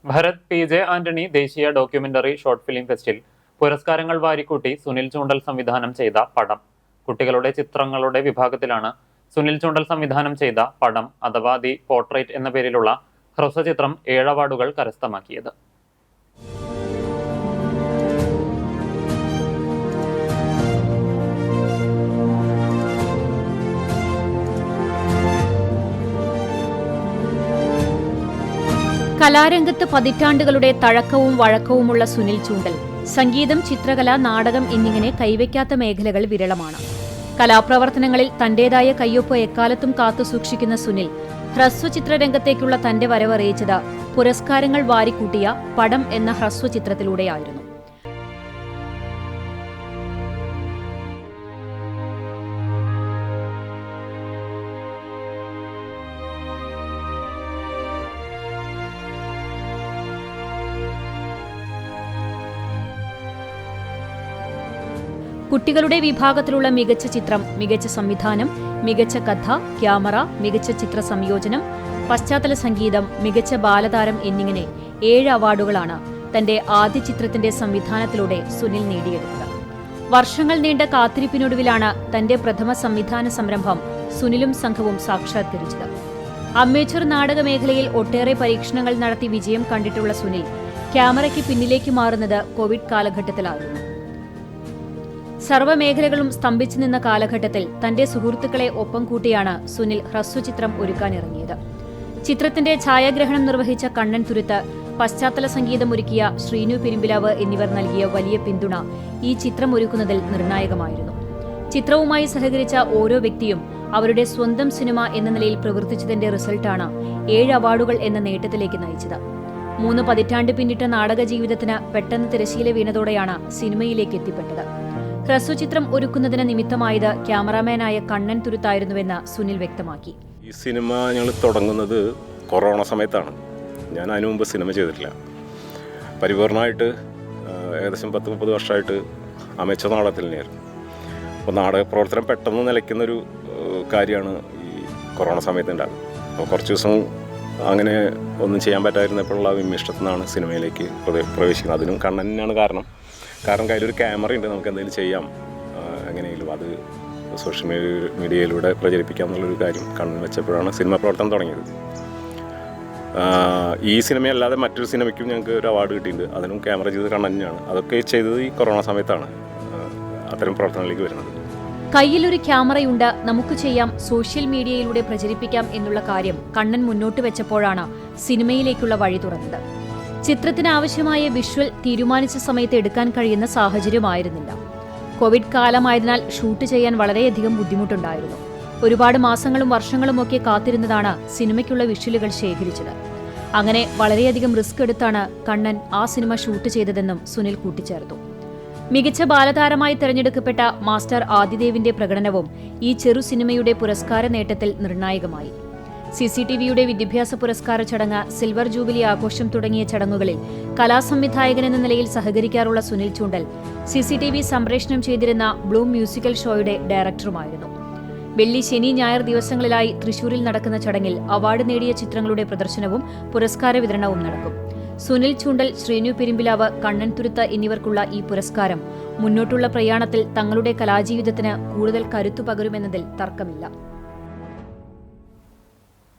Bharat PJ Antony ദേശീയ documentary short film ഫെസ്റ്റിൽ പുരസ്കാരങ്ങൾ വാരിക്കൂട്ടി സുനിൽ ചൂണ്ടൽ സംവിധാനം ചെയ്ത പടം. കുട്ടികളുടെ ചിത്രങ്ങളുടെ വിഭാഗത്തിലാണ് സുനിൽ ചൂണ്ടൽ സംവിധാനം ചെയ്ത പടം അഥവാ ദി പോർട്രേറ്റ് എന്ന പേരിലുള്ള ഹ്രസ്വചിത്രം 7 അവാർഡുകൾ കരസ്ഥമാക്കിയത്. കലാരംഗത്ത് പതിറ്റാണ്ടുകളുടെ തഴക്കവും വഴക്കവുമുള്ള സുനിൽ ചൂണ്ടൽ സംഗീതം, ചിത്രകല, നാടകം എന്നിങ്ങനെ കൈവയ്ക്കാത്ത മേഖലകൾ വിരളമാണ്. കലാപ്രവർത്തനങ്ങളിൽ തന്റേതായ കയ്യൊപ്പ് എക്കാലത്തും കാത്തുസൂക്ഷിക്കുന്ന സുനിൽ ഹ്രസ്വചിത്രരംഗത്തേക്കുള്ള തന്റെ വരവറിയിച്ചത് പുരസ്കാരങ്ങൾ വാരിക്കൂട്ടിയ പടം എന്ന ഹ്രസ്വചിത്രത്തിലൂടെയായിരുന്നു. കുട്ടികളുടെ വിഭാഗത്തിലുള്ള മികച്ച ചിത്രം, മികച്ച സംവിധാനം, മികച്ച കഥ, ക്യാമറ, മികച്ച ചിത്ര സംയോജനം, പശ്ചാത്തല സംഗീതം, മികച്ച ബാലതാരം എന്നിങ്ങനെ 7 അവാർഡുകളാണ് തന്റെ ആദ്യ ചിത്രത്തിന്റെ സംവിധാനത്തിലൂടെ സുനിൽ നേടിയെടുത്തത്. വർഷങ്ങൾ നീണ്ട കാത്തിരിപ്പിനൊടുവിലാണ് തന്റെ പ്രഥമ സംവിധാന സംരംഭം സുനിലും സംഘവും സാക്ഷാത്കരിച്ചത്. അമേച്ചർ നാടക മേഖലയിൽ ഒട്ടേറെ പരീക്ഷണങ്ങൾ നടത്തി വിജയം കണ്ടിട്ടുള്ള സുനിൽ ക്യാമറയ്ക്ക് പിന്നിലേക്ക് മാറുന്നത് കോവിഡ് കാലഘട്ടത്തിലായിരുന്നു. സർവ്വമേഖലകളും സ്തംഭിച്ചു നിന്ന കാലഘട്ടത്തിൽ തന്റെ സുഹൃത്തുക്കളെ ഒപ്പം കൂട്ടിയാണ് സുനിൽ ഹ്രസ്വചിത്രം ഒരുക്കാനിറങ്ങിയത്. ചിത്രത്തിന്റെ ഛായാഗ്രഹണം നിർവഹിച്ച കണ്ണൻ തുരുത്ത്, പശ്ചാത്തല സംഗീതം ഒരുക്കിയ ശ്രീനു പെരുമ്പിലാവ് എന്നിവർ നൽകിയ വലിയ പിന്തുണ ഈ ചിത്രം ഒരുക്കുന്നതിൽ നിർണായകമായിരുന്നു. ചിത്രവുമായി സഹകരിച്ച ഓരോ വ്യക്തിയും അവരുടെ സ്വന്തം സിനിമ എന്ന നിലയിൽ പ്രവർത്തിച്ചതിന്റെ റിസൾട്ടാണ് 7 അവാർഡുകൾ എന്ന നേട്ടത്തിലേക്ക് നയിച്ചത്. 3 പതിറ്റാണ്ട് പിന്നിട്ട നാടക ജീവിതത്തിന് പെട്ടെന്ന് തിരശ്ശീല വീണതോടെയാണ് സിനിമയിലേക്ക് എത്തിപ്പെട്ടത്. ഹ്രസ്വചിത്രം ഒരുക്കുന്നതിന് നിമിത്തമായത് ക്യാമറാമാനായ കണ്ണൻ തുരുത്തായിരുന്നുവെന്ന് സുനിൽ വ്യക്തമാക്കി. ഈ സിനിമ ഞങ്ങൾ തുടങ്ങുന്നത് കൊറോണ സമയത്താണ്. ഞാൻ അതിനു മുമ്പ് സിനിമ ചെയ്തിട്ടില്ല. പരിപൂർണമായിട്ട് ഏകദേശം 10-30 വർഷമായിട്ട് അമേച്ചർ നാടകത്തിൽ തന്നെയായിരുന്നു. അപ്പോൾ നാടക പ്രവർത്തനം പെട്ടെന്ന് നിലയ്ക്കുന്നൊരു കാര്യമാണ് ഈ കൊറോണ സമയത്തുണ്ടാകുന്നത്. അപ്പോൾ കുറച്ച് ദിവസം അങ്ങനെ ഒന്നും ചെയ്യാൻ പറ്റാതിരുന്നപ്പോഴുള്ള വിമിഷ്ടത്തിൽ നിന്നാണ് സിനിമയിലേക്ക് പ്രവേശിക്കുന്നത്. അതിനും കണ്ണൻ തന്നെയാണ് കാരണം കയ്യിലൊരു ക്യാമറ ഉണ്ട്, നമുക്ക് എന്തെങ്കിലും ചെയ്യാം, എങ്ങനെയെങ്കിലും അത് സോഷ്യൽ മീഡിയയിലൂടെ പ്രചരിപ്പിക്കാം എന്നുള്ളൊരു കാര്യം കണ്ണൻ വെച്ചപ്പോഴാണ് സിനിമ പ്രവർത്തനം തുടങ്ങിയത്. ഈ സിനിമയല്ലാതെ മറ്റൊരു സിനിമയ്ക്കും ഞങ്ങൾക്ക് ഒരു അവാർഡ് കിട്ടിയിട്ടുണ്ട്. അതിനും ക്യാമറ ചെയ്തത് കണ്ണൻ തന്നെയാണ്. അതൊക്കെ ചെയ്തത് ഈ കൊറോണ സമയത്താണ് അത്തരം പ്രവർത്തനങ്ങളിലേക്ക് വരുന്നത്. കയ്യിലൊരു ക്യാമറയുണ്ട്, നമുക്ക് ചെയ്യാം, സോഷ്യൽ മീഡിയയിലൂടെ പ്രചരിപ്പിക്കാം എന്നുള്ള കാര്യം കണ്ണൻ മുന്നോട്ട് വെച്ചപ്പോഴാണ് സിനിമയിലേക്കുള്ള വഴി തുറന്നത്. ചിത്രത്തിന് ആവശ്യമായ വിഷ്വൽ തീരുമാനിച്ച സമയത്ത് എടുക്കാൻ കഴിയുന്ന സാഹചര്യമായിരുന്നില്ല. കോവിഡ് കാലമായതിനാൽ ഷൂട്ട് ചെയ്യാൻ വളരെയധികം ബുദ്ധിമുട്ടുണ്ടായിരുന്നു. ഒരുപാട് മാസങ്ങളും വർഷങ്ങളുമൊക്കെ കാത്തിരുന്നതാണ് സിനിമയ്ക്കുള്ള വിഷ്വലുകൾ ശേഖരിച്ചത്. അങ്ങനെ വളരെയധികം റിസ്ക് എടുത്താണ് കണ്ണൻ ആ സിനിമ ഷൂട്ട് ചെയ്തതെന്നും സുനിൽ കൂട്ടിച്ചേർത്തു. മികച്ച ബാലതാരമായി തെരഞ്ഞെടുക്കപ്പെട്ട മാസ്റ്റർ ആദിദേവിന്റെ പ്രകടനവും ഈ ചെറു സിനിമയുടെ പുരസ്കാര നേട്ടത്തിൽ നിർണായകമായി. CCTVയുടെ വിദ്യാഭ്യാസ പുരസ്കാര ചടങ്ങ്, സിൽവർ ജൂബിലി ആഘോഷം തുടങ്ങിയ ചടങ്ങുകളിൽ കലാസംവിധായകൻ എന്ന നിലയിൽ സഹകരിക്കാറുള്ള സുനിൽ ചൂണ്ടൽ CCTV സംപ്രേഷണം ചെയ്തിരുന്ന ബ്ലൂം മ്യൂസിക്കൽ ഷോയുടെ ഡയറക്ടറുമായിരുന്നു. വെള്ളി, ശനി, ഞായർ ദിവസങ്ങളിലായി തൃശൂരിൽ നടക്കുന്ന ചടങ്ങിൽ അവാർഡ് നേടിയ ചിത്രങ്ങളുടെ പ്രദർശനവും പുരസ്കാര വിതരണവും നടക്കും. സുനിൽ ചൂണ്ടൽ, ശ്രീനു പെരുമ്പിലാവ്, കണ്ണൻ തുരുത്ത് എന്നിവർക്കുള്ള ഈ പുരസ്കാരം മുന്നോട്ടുള്ള പ്രയാണത്തിൽ തങ്ങളുടെ കലാജീവിതത്തിന് കൂടുതൽ കരുത്തു പകരുമെന്നതിൽ തർക്കമില്ല.